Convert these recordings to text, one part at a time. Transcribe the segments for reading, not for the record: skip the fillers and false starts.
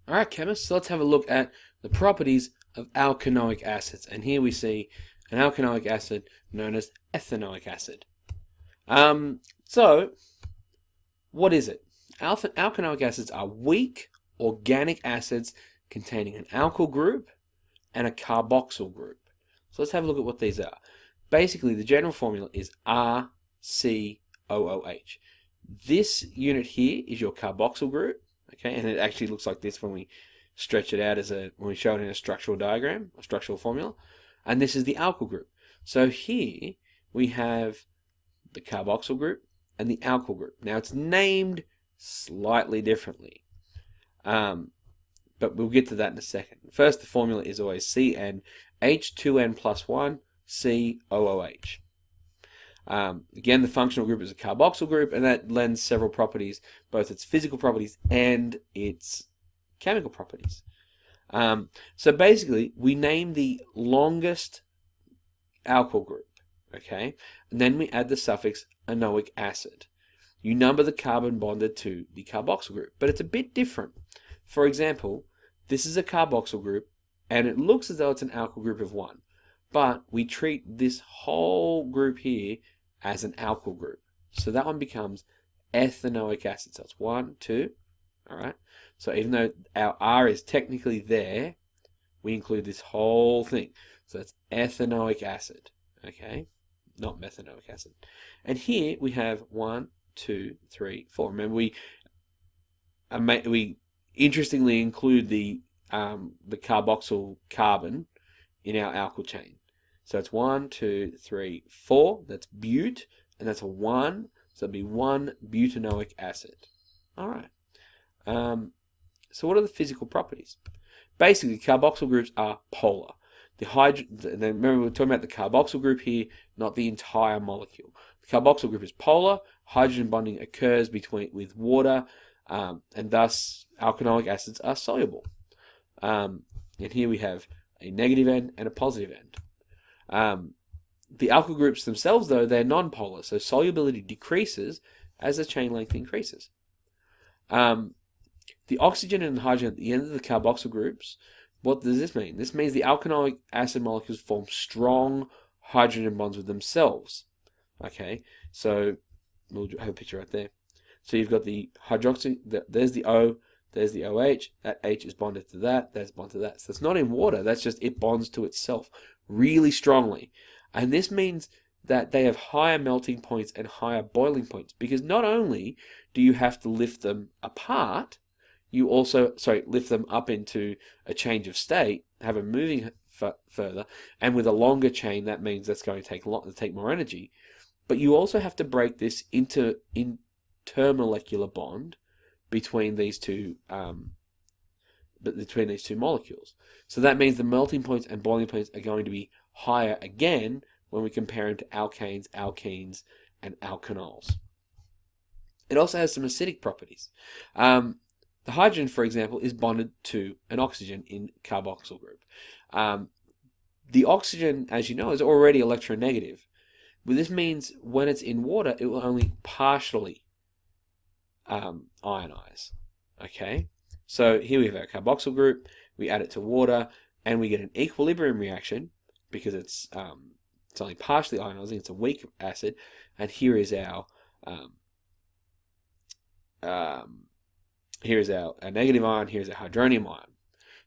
Alright, chemists, so let's have a look at the properties of alkanoic acids. And here we see an alkanoic acid known as ethanoic acid. So, what is it? Alkanoic acids are weak organic acids containing an alkyl group and a carboxyl group. So let's have a look at what these are. Basically, the general formula is RCOOH. This unit here is your carboxyl group. Okay, and it actually looks like this when we stretch it out when we show it in a structural diagram, a structural formula. And this is the alkyl group. So here we have the carboxyl group and the alkyl group. Now it's named slightly differently, but we'll get to that in a second. First, the formula is always CnH2n plus 1 COOH. Again, the functional group is a carboxyl group, and that lends several properties, both its physical properties and its chemical properties. So basically, we name the longest alkyl group, okay, and then we add the suffix anoic acid. You number the carbon bonded to the carboxyl group, but it's a bit different. For example, this is a carboxyl group, and it looks as though it's an alkyl group of 1, but we treat this whole group here as an alkyl group. So that one becomes ethanoic acid. So it's 1, 2, all right? So even though our R is technically there, we include this whole thing. So it's ethanoic acid, okay? Not methanoic acid. And here we have 1, 2, 3, 4. Remember, we interestingly include the carboxyl carbon in our alkyl chain. So it's 1, 2, 3, 4. That's bute, and that's a 1. So it'd be 1 butanoic acid. All right. So what are the physical properties? Basically, carboxyl groups are polar. Remember, we're talking about the carboxyl group here, not the entire molecule. The carboxyl group is polar. Hydrogen bonding occurs with water, and thus alkanoic acids are soluble. And here we have a negative end and a positive end. The alkyl groups themselves, though, they're non-polar, so solubility decreases as the chain length increases. The oxygen and hydrogen at the end of the carboxyl groups, what does this mean? This means the alkanoic acid molecules form strong hydrogen bonds with themselves. Okay, so we'll have a picture right there. So you've got the hydroxy, there's the O, there's the OH, that H is bonded to that, that's bonded to that. So it's not in water, that's just it bonds to itself really strongly. And this means that they have higher melting points and higher boiling points, because not only do you have to lift them apart, you also, lift them up into a change of state, have them moving further, and with a longer chain, that means that's going to take more energy. But you also have to break this intermolecular bond between these two molecules. So that means the melting points and boiling points are going to be higher again when we compare them to alkanes, alkenes, and alkanols. It also has some acidic properties. The hydrogen, for example, is bonded to an oxygen in carboxyl group. The oxygen, as you know, is already electronegative. But this means when it's in water, it will only partially ionize. Okay? So here we have our carboxyl group, we add it to water, and we get an equilibrium reaction because it's only partially ionizing, it's a weak acid, and here is our negative ion, here's our hydronium ion.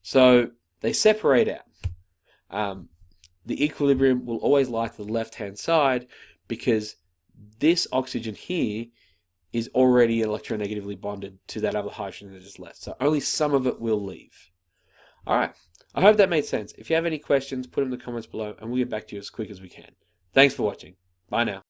So they separate out. The equilibrium will always lie to the left-hand side because this oxygen here is already electronegatively bonded to that other hydrogen that is left. So only some of it will leave. All right. I hope that made sense. If you have any questions, put them in the comments below and we'll get back to you as quick as we can. Thanks for watching. Bye now.